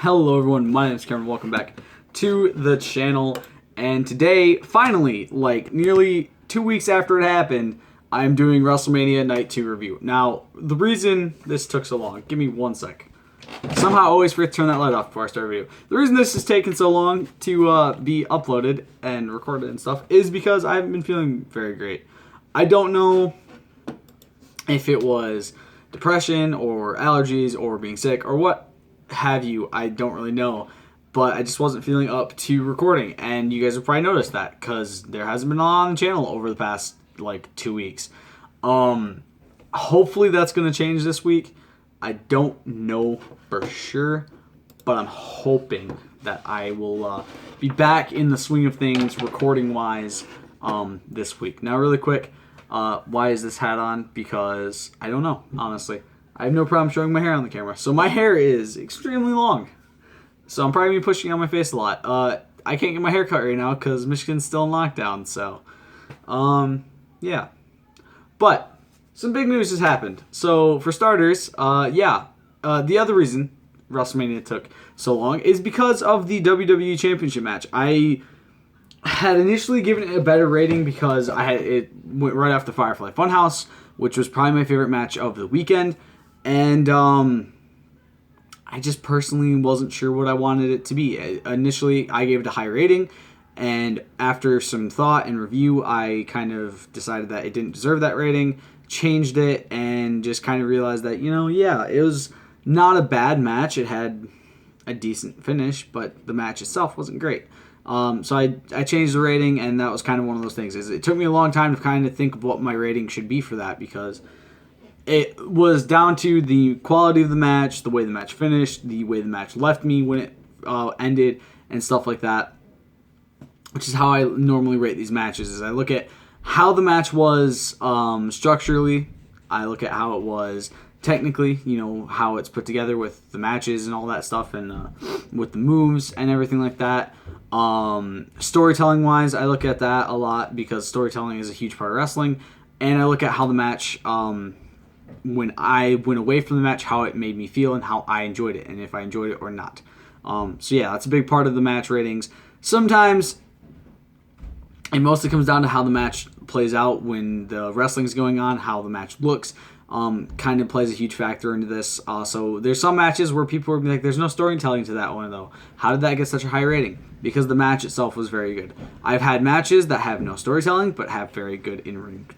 Hello everyone, my name is Cameron, welcome back to the channel, and today, finally, like nearly 2 weeks after it happened, I'm doing WrestleMania Night 2 review. Now, the reason this took so long, give me one sec. Somehow I always forget to turn that light off before I start a video. The reason this has taken so long to be uploaded and recorded and stuff is because I haven't been feeling very great. I don't know if it was depression or allergies or being sick or what have you, I don't really know, but I just wasn't feeling up to recording, and you guys have probably noticed that because there hasn't been a lot on the channel over the past like 2 weeks. Hopefully that's going to change this week. I don't know for sure, but I'm hoping that I will be back in the swing of things recording wise this week. Now really quick, why is this hat on? Because I don't know, honestly. I have no problem showing my hair on the camera. So my hair is extremely long. So I'm probably going to be pushing on my face a lot. I can't get my hair cut right now because Michigan's still in lockdown. So, yeah. But some big news has happened. So for starters, the other reason WrestleMania took so long is because of the WWE Championship match. I had initially given it a better rating because it went right after Firefly Funhouse, which was probably my favorite match of the weekend. And I just personally wasn't sure what I wanted it to be. Initially, I gave it a high rating, and after some thought and review, I kind of decided that it didn't deserve that rating, changed it, and just kind of realized that, it was not a bad match. It had a decent finish, but the match itself wasn't great. So I changed the rating, and that was kind of one of those things. It took me a long time to kind of think of what my rating should be for that, because it was down to the quality of the match, the way the match finished, the way the match left me when it ended, and stuff like that, which is how I normally rate these matches. Is I look at how the match was structurally, I look at how it was technically, how it's put together with the matches and all that stuff, and with the moves and everything like that. Storytelling wise, I look at that a lot because storytelling is a huge part of wrestling, and I look at how the match, when I went away from the match, how it made me feel and how I enjoyed it, and if I enjoyed it or not. So yeah, that's a big part of the match ratings. Sometimes it mostly comes down to how the match plays out when the wrestling's going on, how the match looks. Kind of plays a huge factor into this. So there's some matches where people are like, there's no storytelling to that one though. How did that get such a high rating? Because the match itself was very good. I've had matches that have no storytelling but have very good in-ring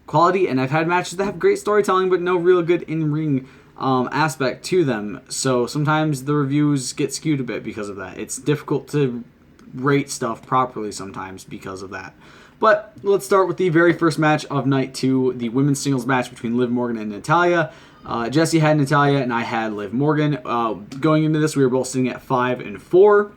quality, and I've had matches that have great storytelling but no real good in-ring aspect to them. So sometimes the reviews get skewed a bit because of that. It's difficult to rate stuff properly sometimes because of that. But let's start with the very first match of night 2, the women's singles match between Liv Morgan and Natalya. Jesse had Natalya and I had Liv Morgan. Going into this, we were both sitting at 5 and 4.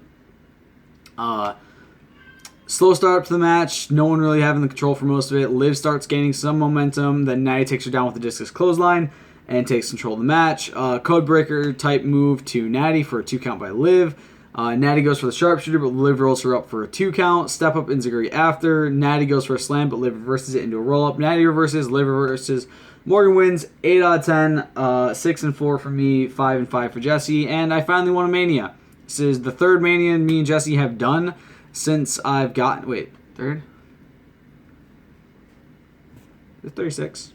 Slow start up to the match, no one really having the control for most of it. Liv starts gaining some momentum, then Natty takes her down with the discus clothesline and takes control of the match. Codebreaker type move to Natty for a 2 count by Liv. Natty goes for the sharpshooter, but Liv rolls her up for a 2 count. Step up enziguri after. Natty goes for a slam, but Liv reverses it into a roll up. Natty reverses, Liv reverses. Morgan wins 8 out of 10. 6 and 4 for me, 5 and 5 for Jesse, and I finally won a Mania. This is the third Mania me and Jesse have done since I've gotten... Wait, third? 36?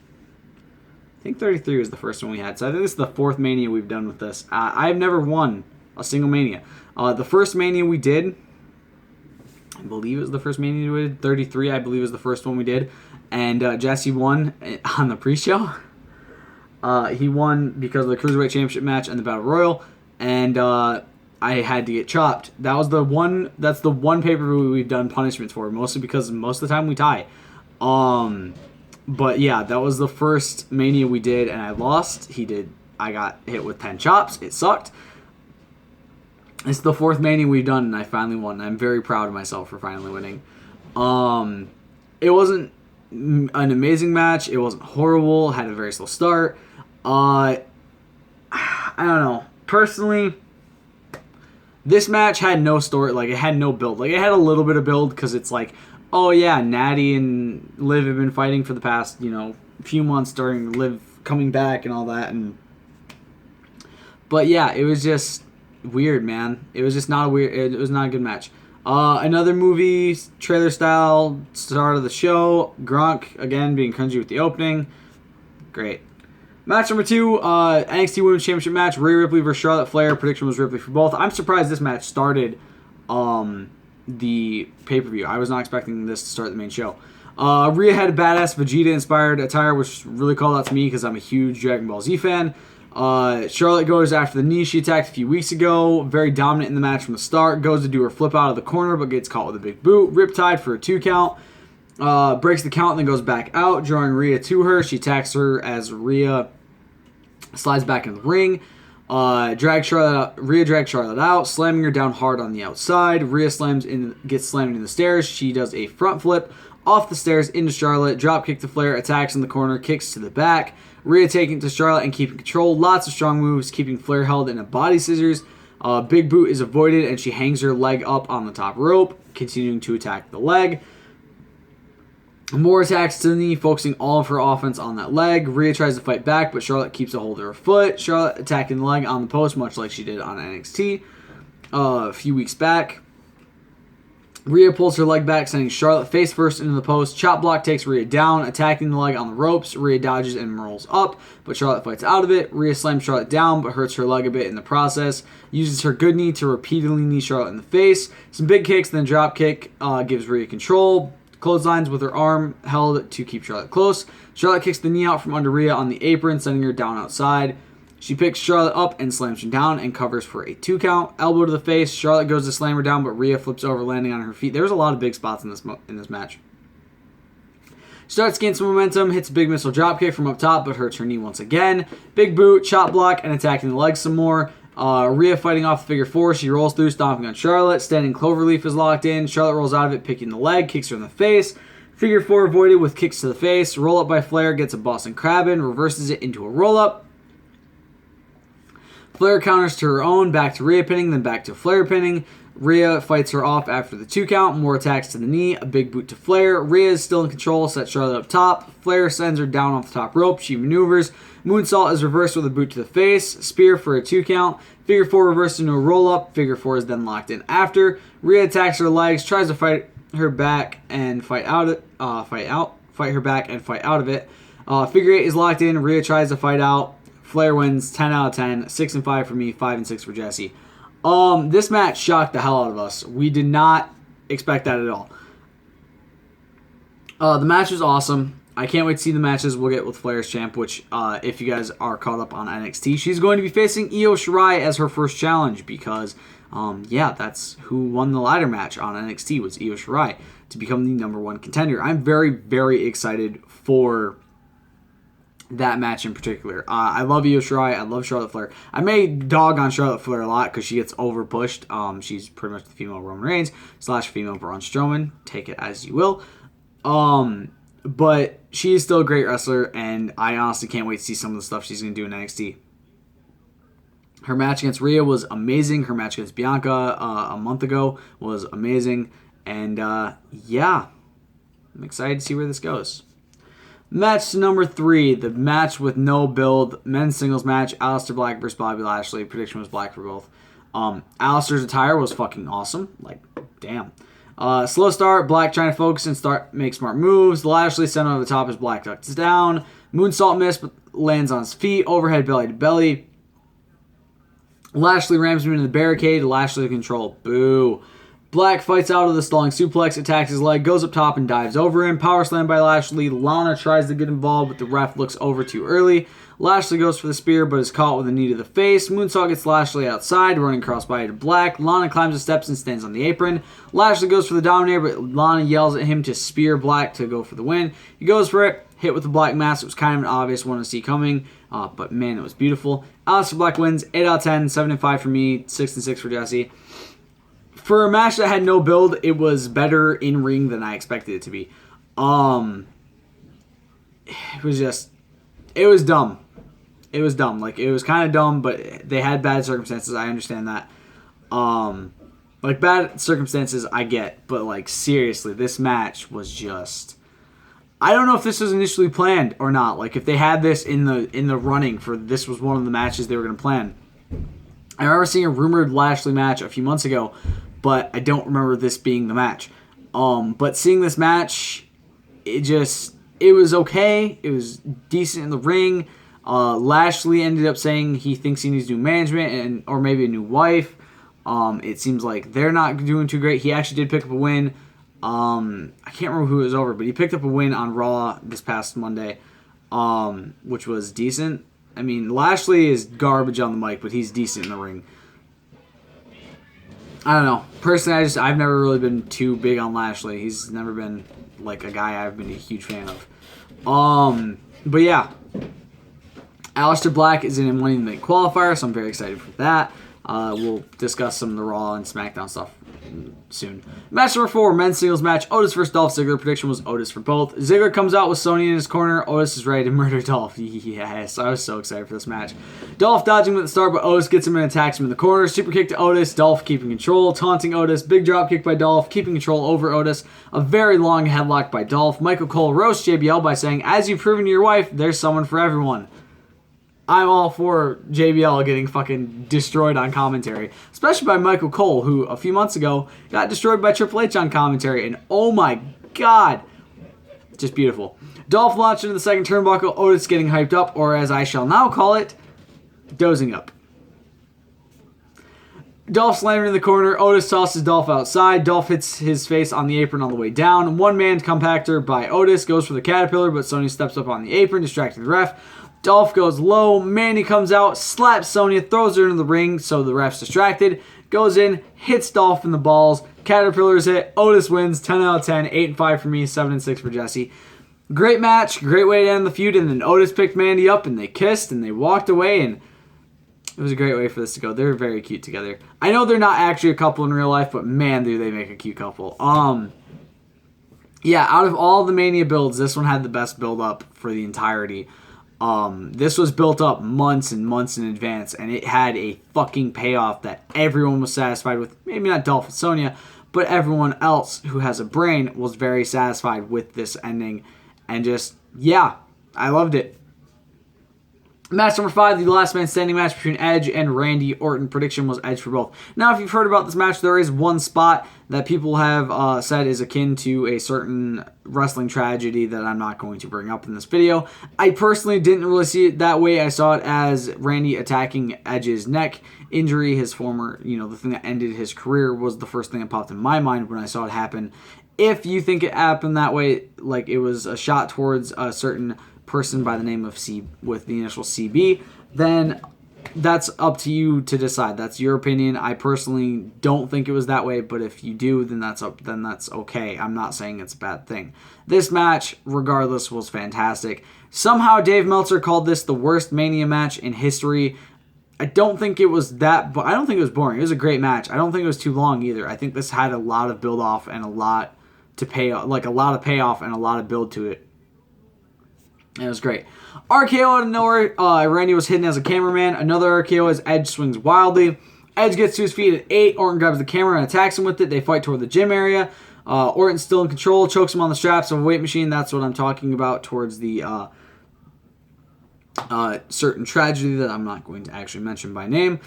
I think 33 was the first one we had. So I think this is the 4th Mania we've done with this. I've never won a single Mania. The first Mania we did, I believe it was the first Mania we did. 33, I believe, was the first one we did. And Jesse won on the pre-show. He won because of the Cruiserweight Championship match and the Battle Royal. And I had to get chopped. That's the one pay-per-view we've done punishments for, mostly because most of the time we tie. But yeah, that was the first Mania we did, and I lost. I got hit with 10 chops. It sucked. It's the 4th Mania we've done, and I finally won. I'm very proud of myself for finally winning. It wasn't an amazing match. It wasn't horrible. Had a very slow start. I don't know. Personally, this match had no story, it had no build. It had a little bit of build because it's like, oh yeah, Natty and Liv have been fighting for the past, few months during Liv coming back and all that. But yeah, it was just, weird, man. It was just not a weird. It was not a good match. Another movie trailer style start of the show. Gronk again being cringy with the opening. Great. Match number 2, NXT Women's Championship match. Rhea Ripley versus Charlotte Flair. Prediction was Ripley for both. I'm surprised this match started the pay-per-view. I was not expecting this to start the main show. Rhea had a badass Vegeta-inspired attire, which really called out to me because I'm a huge Dragon Ball Z fan. Charlotte goes after the knee she attacked a few weeks ago. Very dominant in the match from the start. Goes to do her flip out of the corner, but gets caught with a big boot. Riptide for a 2 count. Breaks the count and then goes back out, drawing Rhea to her. She attacks her as Rhea slides back in the ring. Rhea drags Charlotte out, slamming her down hard on the outside. Rhea gets slammed in the stairs. She does a front flip off the stairs into Charlotte. Drop kick to Flair, attacks in the corner, kicks to the back. Rhea taking it to Charlotte and keeping control. Lots of strong moves, keeping Flair held in a body scissors. Big boot is avoided and she hangs her leg up on the top rope, continuing to attack the leg. More attacks to the knee, focusing all of her offense on that leg. Rhea tries to fight back, but Charlotte keeps a hold of her foot. Charlotte attacking the leg on the post, much like she did on NXT a few weeks back. Rhea pulls her leg back, sending Charlotte face first into the post. Chop block takes Rhea down, attacking the leg on the ropes. Rhea dodges and rolls up, but Charlotte fights out of it. Rhea slams Charlotte down, but hurts her leg a bit in the process. Uses her good knee to repeatedly knee Charlotte in the face. Some big kicks, then drop kick gives Rhea control. Clotheslines with her arm held to keep Charlotte close. Charlotte kicks the knee out from under Rhea on the apron, sending her down outside. She picks Charlotte up and slams her down and covers for a 2 count. Elbow to the face. Charlotte goes to slam her down, but Rhea flips over, landing on her feet. There's a lot of big spots in this match. Starts gaining some momentum, hits a big missile dropkick from up top, but hurts her knee once again. Big boot, chop block, and attacking the leg some more. Rhea fighting off the figure 4. She rolls through, stomping on Charlotte. Standing cloverleaf is locked in. Charlotte rolls out of it, picking the leg, kicks her in the face. Figure 4 avoided with kicks to the face. Roll up by Flair, gets a Boston Crab in, reverses it into a roll up. Flair counters to her own, back to Rhea pinning, then back to Flair pinning. Rhea fights her off after the 2 count. More attacks to the knee, a big boot to Flair. Rhea is still in control, sets Charlotte up top. Flair sends her down off the top rope. She maneuvers. Moonsault is reversed with a boot to the face. Spear for a 2 count. Figure 4 reversed into a roll up. Figure 4 is then locked in after. Rhea attacks her legs, tries to fight her back and fight her back and fight out of it. Figure 8 is locked in. Rhea tries to fight out. Flair wins 10 out of 10. 6 and 5 for me. 5 and 6 for Jesse. This match shocked the hell out of us. We did not expect that at all. The match was awesome. I can't wait to see the matches we'll get with Flair's champ, which, if you guys are caught up on NXT, she's going to be facing Io Shirai as her first challenge because, that's who won the ladder match on NXT was Io Shirai to become the #1 contender. I'm very, very excited for that match in particular. I love Io Shirai. I love Charlotte Flair. I may dog on Charlotte Flair a lot because she gets over pushed. She's pretty much the female Roman Reigns / female Braun Strowman. Take it as you will. But she is still a great wrestler, and I honestly can't wait to see some of the stuff she's going to do in NXT. Her match against Rhea was amazing. Her match against Bianca a month ago was amazing. And, I'm excited to see where this goes. Match number 3, the match with no build, men's singles match, Aleister Black versus Bobby Lashley. Prediction was Black for both. Aleister's attire was fucking awesome. Like, damn. Slow start, Black trying to focus and make smart moves. Lashley sent over the top as Black ducks down. Moonsault miss, but lands on his feet. Overhead belly to belly. Lashley rams him into the barricade. Lashley to control. Boo. Black fights out of the stalling suplex, attacks his leg, goes up top and dives over him. Power slam by Lashley. Lana tries to get involved, but the ref looks over too early. Lashley goes for the spear, but is caught with a knee to the face. Moonsault gets Lashley outside, running crossbody to Black. Lana climbs the steps and stands on the apron. Lashley goes for the Dominator, but Lana yells at him to spear Black to go for the win. He goes for it, hit with the Black Mass. It was kind of an obvious one to see coming, but man, it was beautiful. Aleister Black wins 8 out of 10, 7 and 5 for me, 6 and 6 for Jesse. For a match that had no build, it was better in ring than I expected it to be. It was dumb. It was dumb. Like, it was kind of dumb, but they had bad circumstances. I understand that. Bad circumstances, I get. But, like, seriously, this match was just... I don't know if this was initially planned or not. Like, if they had this in the running for this was one of the matches they were going to plan. I remember seeing a rumored Lashley match a few months ago, but I don't remember this being the match. But seeing this match, it was okay. It was decent in the ring. Lashley ended up saying he thinks he needs new management or maybe a new wife. It seems like they're not doing too great. He actually did pick up a win. I can't remember who it was over, but he picked up a win on Raw this past Monday, which was decent. I mean, Lashley is garbage on the mic, but he's decent in the ring. I don't know. Personally, I've never really been too big on Lashley. He's never been like a guy I've been a huge fan of. But yeah, Aleister Black is in a Money in the Bank qualifier, so I'm very excited for that. We'll discuss some of the Raw and SmackDown stuff soon. Match number 4, men's singles match. Otis versus Dolph Ziggler. Prediction was Otis for both. Ziggler comes out with Sonya in his corner. Otis is ready to murder Dolph. Yes, I was so excited for this match. Dolph dodging him at the start, but Otis gets him and attacks him in the corner. Super kick to Otis. Dolph keeping control, taunting Otis. Big drop kick by Dolph, keeping control over Otis. A very long headlock by Dolph. Michael Cole roasts JBL by saying, "As you've proven to your wife, there's someone for everyone." I'm all for JBL getting fucking destroyed on commentary. Especially by Michael Cole, who a few months ago got destroyed by Triple H on commentary. And oh my god. Just beautiful. Dolph launched into the second turnbuckle. Otis getting hyped up, or as I shall now call it, dozing up. Dolph slammed in the corner. Otis tosses Dolph outside. Dolph hits his face on the apron on the way down. One-man compactor by Otis goes for the caterpillar, but Sonya steps up on the apron, distracting the ref. Dolph goes low, Mandy comes out, slaps Sonya, throws her into the ring, so the ref's distracted, goes in, hits Dolph in the balls, Caterpillar's hit, Otis wins, 10 out of 10, 8-5 for me, 7-6 for Jesse. Great match, great way to end the feud, and then Otis picked Mandy up, and they kissed, and they walked away, and it was a great way for this to go. They're very cute together. I know they're not actually a couple in real life, but man, do they make a cute couple. Yeah, out of all the Mania builds, this one had the best build-up for the entirety. This was built up months and months in advance, and it had a fucking payoff that everyone was satisfied with. Maybe not Dolph and Sonya, but everyone else who has a brain was very satisfied with this ending. And just, yeah, I loved it. Match number 5, the last man standing match between Edge and Randy Orton. Prediction was Edge for both. Now, if you've heard about this match, there is one spot that people have said is akin to a certain wrestling tragedy that I'm not going to bring up in this video. I personally didn't really see it that way. I saw it as Randy attacking Edge's neck injury. His former, the thing that ended his career was the first thing that popped in my mind when I saw it happen. If you think it happened that way, like it was a shot towards a certain person by the name of C with the initial CB, then that's up to you to decide. That's your opinion. I personally don't think it was that way, but if you do, then that's okay. I'm not saying it's a bad thing. This match, regardless, was fantastic. Somehow Dave Meltzer called this the worst Mania match in history. I don't think it was that, but I don't think it was boring. It was a great match. I don't think it was too long either. I think this had a lot of build off and a lot to pay, like a lot of payoff and a lot of build to it. And it was great. RKO out of nowhere. Randy was hidden as a cameraman. Another RKO as Edge swings wildly. Edge gets to his feet at 8. Orton grabs the camera and attacks him with it. They fight toward the gym area. Orton's still in control. Chokes him on the straps of a weight machine. That's what I'm talking about towards the certain tragedy that I'm not going to actually mention by name.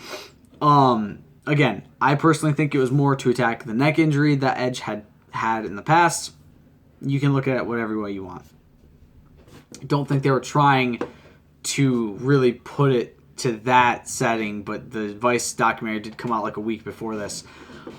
Again, I personally think it was more to attack the neck injury that Edge had in the past. You can look at it whatever way you want. I don't think they were trying to really put it to that setting, but the Vice documentary did come out like a week before this.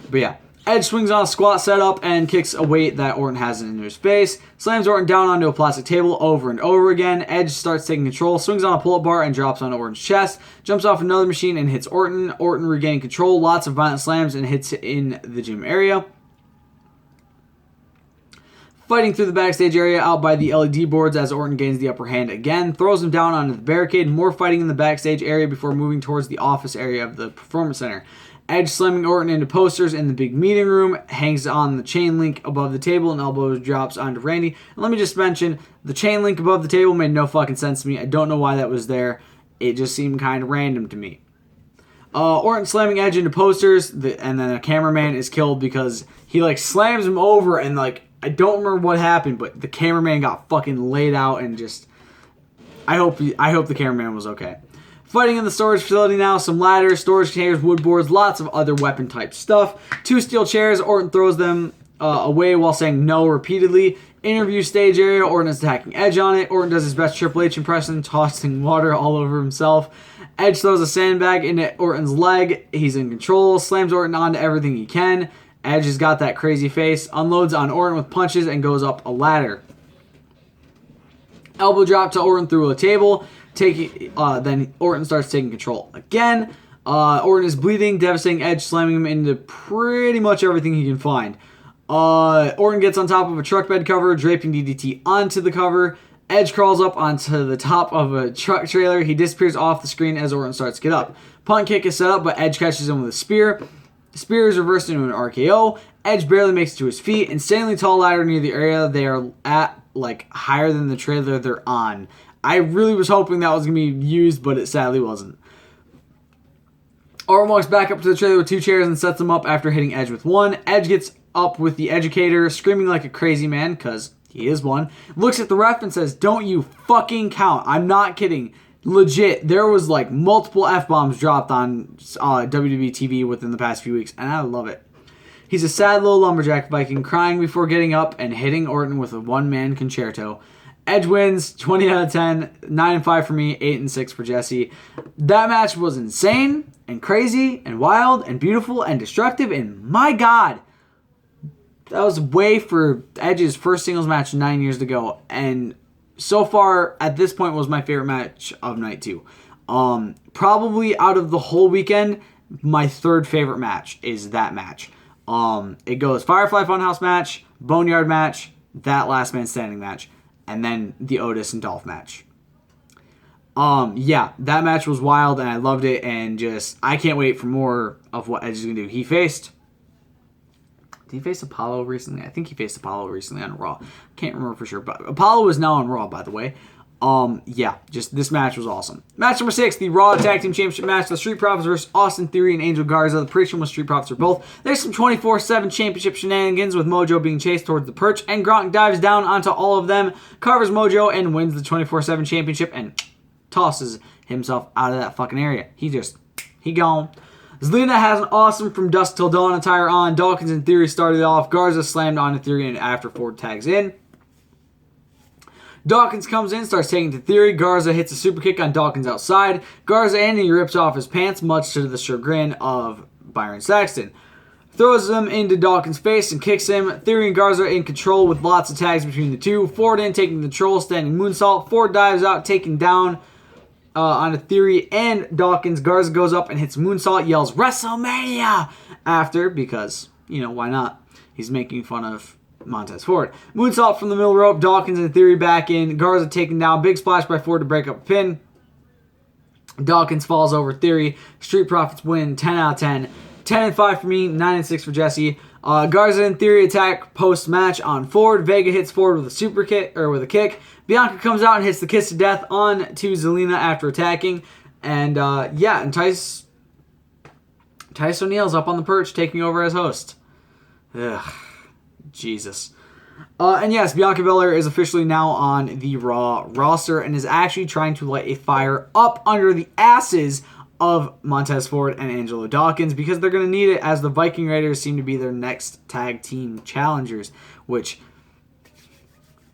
But yeah, Edge swings on a squat setup and kicks a weight that Orton has into his face, slams Orton down onto a plastic table over and over again. Edge starts taking control, swings on a pull-up bar and drops on Orton's chest, jumps off another machine and hits Orton. Orton regaining control, lots of violent slams and hits in the gym area. Fighting through the backstage area out by the LED boards as Orton gains the upper hand again, throws him down onto the barricade, more fighting in the backstage area before moving towards the office area of the Performance Center. Edge slamming Orton into posters in the big meeting room, hangs on the chain link above the table and elbows drops onto Randy. And let me just mention, the chain link above the table made no fucking sense to me. I don't know why that was there. It just seemed kind of random to me. Orton slamming Edge into posters, and then a cameraman is killed because he slams him over and I don't remember what happened, but the cameraman got fucking laid out and just... I hope the cameraman was okay. Fighting in the storage facility now. Some ladders, storage containers, wood boards, lots of other weapon type stuff. 2 steel chairs. Orton throws them away while saying no repeatedly. Interview stage area. Orton is attacking Edge on it. Orton does his best Triple H impression, tossing water all over himself. Edge throws a sandbag into Orton's leg. He's in control. Slams Orton onto everything he can. Edge has got that crazy face. Unloads on Orton with punches and goes up a ladder. Elbow drop to Orton through a table. Then Orton starts taking control again. Orton is bleeding, devastating Edge, slamming him into pretty much everything he can find. Orton gets on top of a truck bed cover, draping DDT onto the cover. Edge crawls up onto the top of a truck trailer. He disappears off the screen as Orton starts to get up. Punt kick is set up, but Edge catches him with a spear. The spear is reversed into an RKO. Edge barely makes it to his feet. Insanely tall ladder near the area they are at, like higher than the trailer they're on. I really was hoping that was going to be used, but it sadly wasn't. Orton walks back up to the trailer with 2 chairs and sets them up after hitting Edge with 1. Edge gets up with the educator, screaming like a crazy man, because he is one. Looks at the ref and says, "Don't you fucking count." I'm not kidding. Legit, there was like multiple F-bombs dropped on WWE TV within the past few weeks, and I love it. He's a sad little lumberjack Viking, crying before getting up and hitting Orton with a one-man concerto. Edge wins 20 out of 10, 9-5 for me, 8-6 for Jesse. That match was insane and crazy and wild and beautiful and destructive, and my God, that was way for Edge's first singles match 9 years ago, and so far at this point was my favorite match of night 2. Probably out of the whole weekend, my 3rd favorite match is that match. It goes Firefly Funhouse match, Boneyard match, that Last Man Standing match, and then the Otis and Dolph match. Yeah, that match was wild and I loved it, and just I can't wait for more of what Edge is gonna do. Did he face Apollo recently? I think he faced Apollo recently on Raw. Can't remember for sure, but Apollo is now on Raw, by the way. Yeah, just this match was awesome. Match number 6, the Raw Tag Team Championship match. The Street Profits versus Austin Theory and Angel Garza. The prediction was Street Profits for both. There's some 24/7 championship shenanigans with Mojo being chased towards the perch, and Gronk dives down onto all of them, covers Mojo, and wins the 24/7 championship, and tosses himself out of that fucking area. He gone. Zelina has an awesome From Dusk Till Dawn attire on. Dawkins and Theory started off. Garza slammed onto Theory, and after Ford tags in. Dawkins comes in, starts taking to Theory. Garza hits a super kick on Dawkins outside. Garza in, and he rips off his pants, much to the chagrin of Byron Saxton. Throws him into Dawkins' face and kicks him. Theory and Garza in control with lots of tags between the two. Ford in, taking control, standing moonsault. Ford dives out, taking down onto Theory and Dawkins. Garza goes up and hits moonsault, yells WrestleMania after, because, you know, why not? He's making fun of Montez Ford. Moonsault from the middle rope. Dawkins and Theory back in. Garza taken down. Big splash by Ford to break up a pin. Dawkins falls over Theory. Street Profits win 10 out of 10. 10-5 for me. 9-6 for Jesse. Garza and Theory attack post-match on Ford. Vega hits Ford with a super kick, or with a kick. Bianca comes out and hits the kiss of death on to Zelina after attacking. And yeah, and Tice O'Neil's up on the perch taking over as host. Ugh. Jesus. And yes, Bianca Belair is officially now on the Raw roster and is actually trying to light a fire up under the asses of Montez Ford and Angelo Dawkins, because they're going to need it, as the Viking Raiders seem to be their next tag team challengers, which,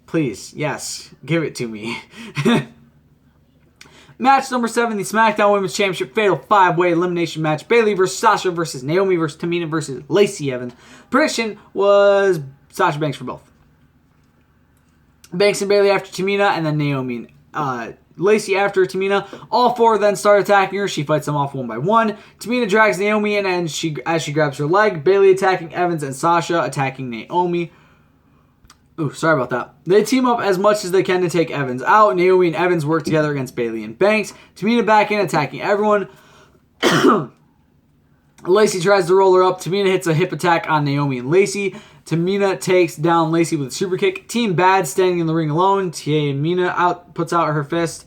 please, yes, give it to me. Match number 7, the SmackDown Women's Championship Fatal 5-Way Elimination Match. Bayley versus Sasha versus Naomi versus Tamina versus Lacey Evans. Prediction was Sasha Banks for both. Banks and Bayley after Tamina, and then Naomi and Lacey after Tamina. All 4 then start attacking her. She fights them off one by one. Tamina drags Naomi in, and as she grabs her leg. Bayley attacking Evans and Sasha attacking Naomi. Ooh, sorry about that. They team up as much as they can to take Evans out. Naomi and Evans work together against Bayley and Banks. Tamina back in, attacking everyone. Lacey tries to roll her up. Tamina hits a hip attack on Naomi and Lacey. Tamina takes down Lacey with a super kick. Team Bad standing in the ring alone. Tamina puts out her fist.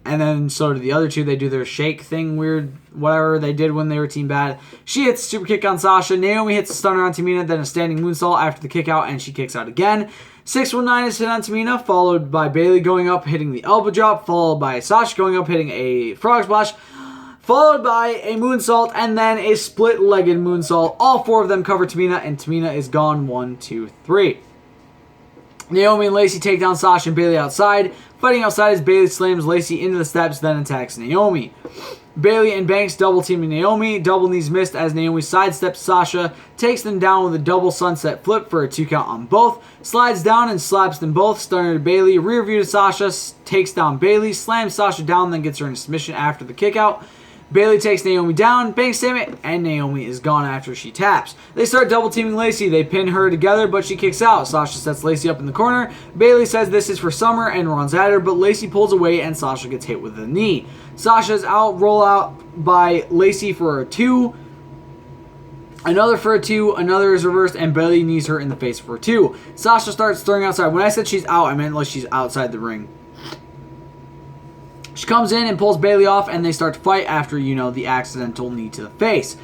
And then so do the other two. They do their shake thing, weird, whatever they did when they were Team Bad. She hits a super kick on Sasha. Naomi hits a stunner on Tamina, then a standing moonsault after the kick out, and she kicks out again. 619 is hit on Tamina, followed by Bayley going up, hitting the elbow drop, followed by Sasha going up, hitting a frog splash. followed by a moonsault and then a split-legged moonsault. All 4 of them cover Tamina, and Tamina is gone. 1, 2, 3. Naomi and Lacey take down Sasha and Bayley outside. Fighting outside as Bayley slams Lacey into the steps, then attacks Naomi. Bayley and Banks double teaming Naomi. Double knees missed as Naomi sidesteps Sasha, takes them down with a double sunset flip for a 2 count on both. Slides down and slaps them both, starting to Bayley. Rear view to Sasha, takes down Bayley, slams Sasha down, then gets her in submission after the kick out. Bayley takes Naomi down, Banks slam it, and Naomi is gone after she taps. They start double teaming Lacey. They pin her together, but she kicks out. Sasha sets Lacey up in the corner. Bayley says this is for Summer and runs at her, but Lacey pulls away and Sasha gets hit with a knee. Sasha's out, roll out by Lacey for a 2. Another for a 2, another is reversed, and Bayley knees her in the face for a 2. Sasha starts throwing outside. When I said she's out, I meant like she's outside the ring. She comes in and pulls Bayley off, and they start to fight after, the accidental knee to the face.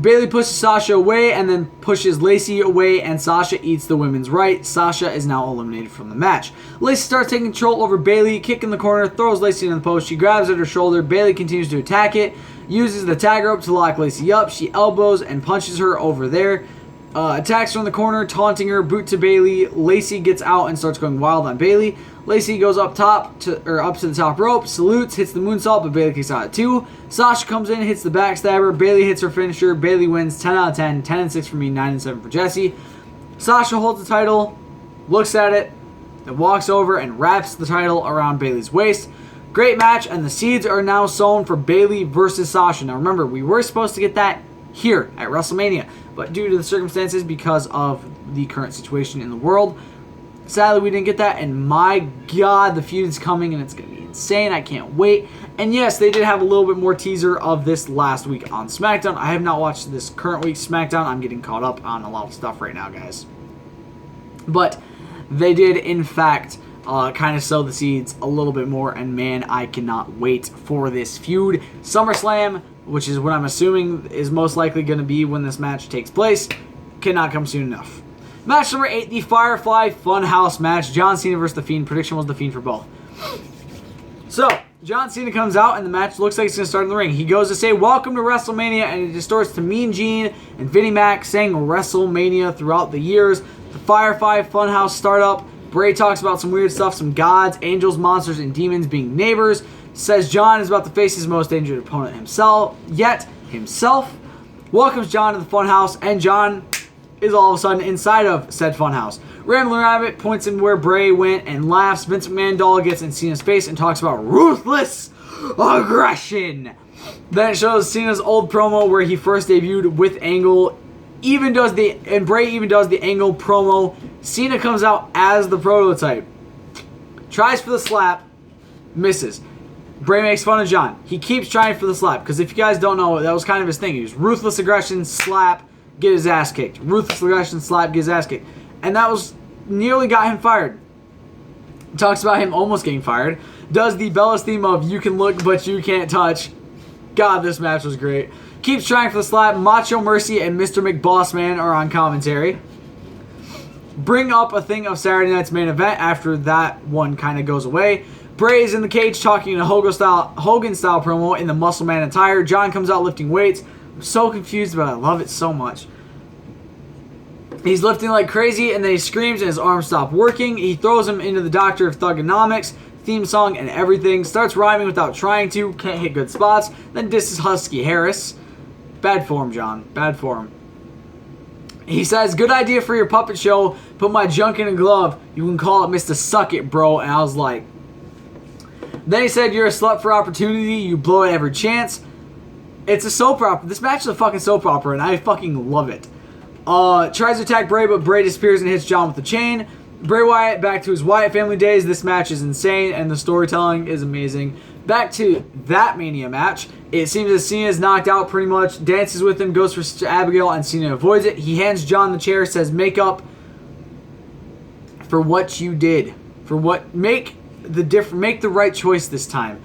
Bayley pushes Sasha away and then pushes Lacey away, and Sasha eats the women's right. Sasha is now eliminated from the match. Lacey starts taking control over Bayley, kick in the corner, throws Lacey into the post. She grabs at her shoulder. Bayley continues to attack it, uses the tag rope to lock Lacey up. She elbows and punches her over there. Attacks her in the corner, taunting her, boot to Bayley. Lacey gets out and starts going wild on Bayley. Lacey goes up to the top rope, salutes, hits the moonsault, but Bayley kicks out at 2. Sasha comes in, hits the backstabber. Bayley hits her finisher. Bayley wins 10 out of 10, 10 and 6 for me, 9 and 7 for Jesse. Sasha holds the title, looks at it, then walks over and wraps the title around Bayley's waist. Great match, and the seeds are now sown for Bayley versus Sasha. Now remember, we were supposed to get that here at WrestleMania, but due to the circumstances, because of the current situation in the world, sadly we didn't get that, and my god, the feud is coming and it's going to be insane. I can't wait. And yes, they did have a little bit more teaser of this last week on SmackDown. I have not watched this current week's SmackDown. I'm getting caught up on a lot of stuff right now, guys. But they did, in fact, kind of sow the seeds a little bit more, and man, I cannot wait for this feud. SummerSlam, which is what I'm assuming is most likely going to be when this match takes place, cannot come soon enough. Match number 8, the Firefly Funhouse match. John Cena versus The Fiend. Prediction was The Fiend for both. So, John Cena comes out, and the match looks like it's going to start in the ring. He goes to say, "Welcome to WrestleMania," and it distorts to Mean Gene and Vinnie Mac saying WrestleMania throughout the years. The Firefly Funhouse startup. Bray talks about some weird stuff, some gods, angels, monsters, and demons being neighbors. Says John is about to face his most dangerous opponent himself. Welcomes John to the Funhouse, and John is all of a sudden inside of said Funhouse. Rambling Rabbit points in where Bray went and laughs. Vince McMahon doll gets in Cena's face and talks about ruthless aggression. Then it shows Cena's old promo where he first debuted with Angle. Bray even does the Angle promo. Cena comes out as the prototype. Tries for the slap. Misses. Bray makes fun of John. He keeps trying for the slap, because if you guys don't know, that was kind of his thing. He was ruthless aggression, slap, get his ass kicked. Ruthless aggression, slap, get his ass kicked. And that was nearly got him fired. Talks about him almost getting fired. Does the Bellas theme of "You can look, but you can't touch." God, this match was great. Keeps trying for the slap. Macho Mercy and Mr. McBossman are on commentary. Bring up a thing of Saturday night's main event after that one kind of goes away. Bray is in the cage talking in a Hogan style promo in the Muscle Man attire. John comes out lifting weights. I'm so confused, but I love it so much. He's lifting like crazy, and then he screams and his arms stop working. He throws him into the Doctor of Thugonomics theme song and everything. Starts rhyming without trying to. Can't hit good spots. Then disses Husky Harris. Bad form, John. Bad form. He says, "Good idea for your puppet show. Put my junk in a glove. You can call it Mr. Suck It, bro." And I was like... Then he said, "You're a slut for opportunity. You blow it every chance." It's a soap opera. This match is a fucking soap opera, and I fucking love it. Tries to attack Bray, but Bray disappears and hits John with the chain. Bray Wyatt back to his Wyatt family days. This match is insane, and the storytelling is amazing. Back to that Mania match. It seems that Cena is knocked out pretty much. Dances with him, goes for Sister Abigail, and Cena avoids it. He hands John the chair, says, "Make up for what you did. Make the right choice this time."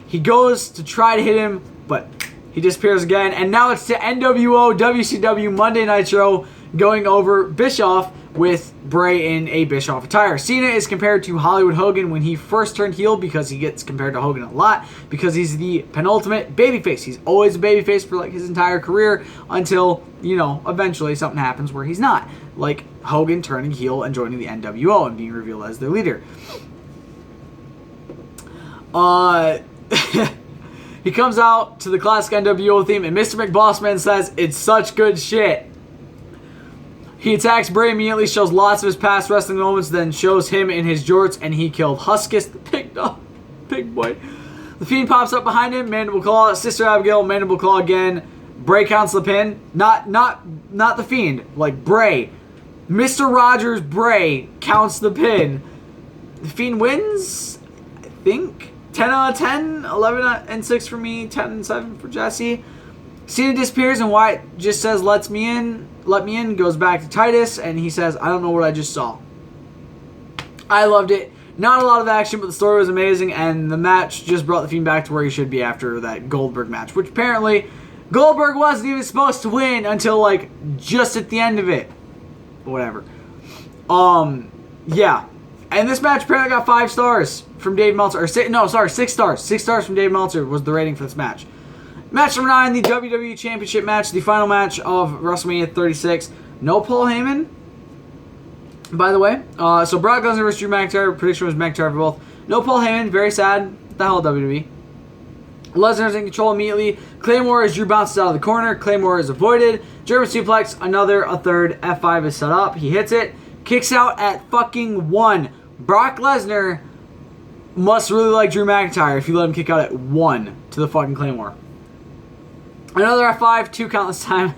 He goes to try to hit him, but he disappears again. And now it's to NWO WCW Monday Nitro going over Bischoff with Bray in a Bischoff attire. Cena is compared to Hollywood Hogan when he first turned heel, because he gets compared to Hogan a lot because he's the penultimate babyface. He's always a babyface for like his entire career until, you know, eventually something happens where he's not. Like Hogan turning heel and joining the NWO and being revealed as their leader. He comes out to the classic NWO theme, and Mr. McBossman says, "It's such good shit." He attacks Bray immediately, shows lots of his past wrestling moments, then shows him in his jorts, and he killed Huskus, the pig dog, pig boy. The Fiend pops up behind him, mandible claw, Sister Abigail, mandible claw again. Bray counts the pin. Not the Fiend, like Bray. Mr. Rogers Bray counts the pin. The Fiend wins, I think. 10 out of 10, 11 and 6 for me, 10 and 7 for Jesse. Cena disappears, and Wyatt just says, let me in, goes back to Titus, and he says, I don't know what I just saw. I loved it. Not a lot of action, but the story was amazing, and the match just brought the Fiend back to where he should be after that Goldberg match, which apparently Goldberg wasn't even supposed to win until, like, just at the end of it. Whatever. Yeah. And this match apparently got 5 stars from Dave Meltzer. 6 stars. 6 stars from Dave Meltzer was the rating for this match. Match number 9, the WWE Championship match, the final match of WrestleMania 36. No Paul Heyman, by the way. So Brock Lesnar versus Drew McIntyre. Prediction was McIntyre for both. No Paul Heyman. Very sad. What the hell, WWE? Lesnar's in control immediately. Claymore as Drew bounces out of the corner. Claymore is avoided. German suplex. A third. F5 is set up. He hits it. Kicks out at fucking 1. Brock Lesnar must really like Drew McIntyre if you let him kick out at 1 to the fucking Claymore. Another F5, 2 count this time.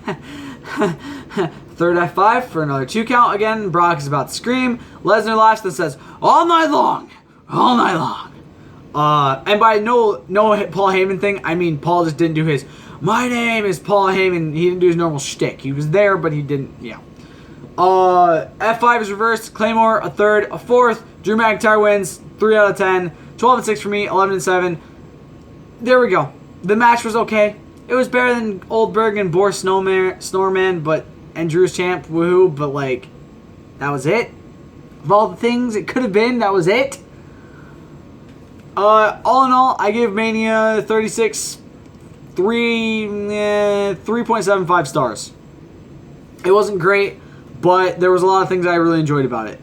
Third F5 for another 2 count. Again, Brock is about to scream. Lesnar laughs and says, all night long. All night long. And by no Paul Heyman thing, I mean Paul just didn't do his, my name is Paul Heyman. He didn't do his normal shtick. He was there, but he didn't, yeah. F5 is reversed. Claymore, a third, a fourth. Drew McIntyre wins, 3 out of 10. 12 and 6 for me, 11 and 7. There we go. The match was okay. It was better than Oldberg and Boris Snorman, and Drew's champ, woohoo, but like, that was it. Of all the things it could have been, that was it. All in all, I gave Mania 36 3.75 stars. It wasn't great, but there was a lot of things I really enjoyed about it.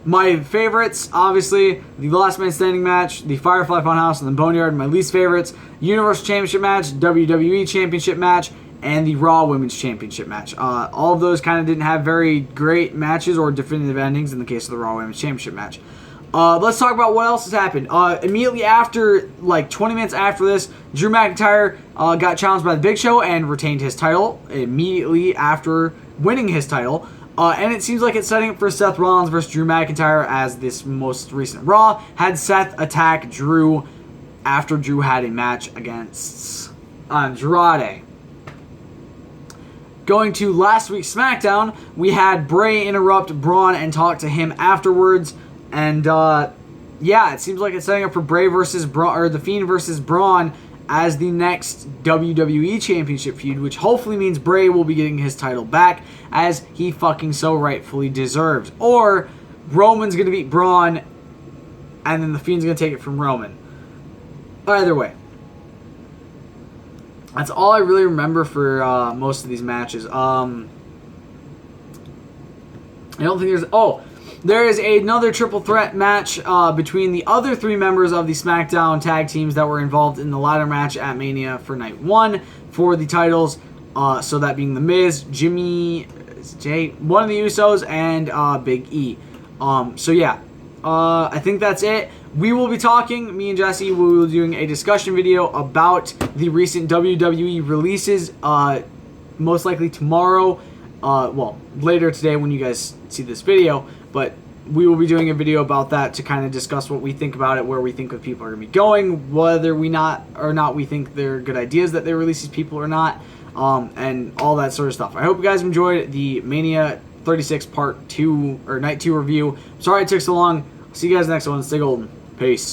My favorites, obviously, the Last Man Standing match, the Firefly Funhouse, and the Boneyard. My least favorites, Universal Championship match, WWE Championship match, and the Raw Women's Championship match. All of those kind of didn't have very great matches or definitive endings in the case of the Raw Women's Championship match. Let's talk about what else has happened. Immediately after, like 20 minutes after this, Drew McIntyre got challenged by the Big Show and retained his title immediately after winning his title. And it seems like it's setting up for Seth Rollins versus Drew McIntyre, as this most recent Raw had Seth attack Drew after Drew had a match against Andrade. Going to last week's SmackDown, we had Bray interrupt Braun and talk to him afterwards. And yeah, it seems like it's setting up for Bray versus Braun, or the Fiend versus Braun, as the next WWE Championship feud, which hopefully means Bray will be getting his title back, as he fucking so rightfully deserves. Or Roman's going to beat Braun, and then the Fiend's going to take it from Roman. Either way. That's all I really remember for most of these matches. I don't think there's... Oh, there is another triple threat match between the other 3 members of the SmackDown tag teams that were involved in the ladder match at Mania for Night 1 for the titles. So that being The Miz, Jimmy, one of the Usos, and Big E. So yeah, I think that's it. We will be talking, me and Jesse, we will be doing a discussion video about the recent WWE releases, most likely tomorrow. Well, later today when you guys see this video. But we will be doing a video about that to kind of discuss what we think about it, where we think people are going to be going, whether we think they're good ideas that they release these people or not, and all that sort of stuff. I hope you guys enjoyed the Mania 36 Part 2 or Night 2 review. Sorry it took so long. See you guys next one. Stay golden. Peace.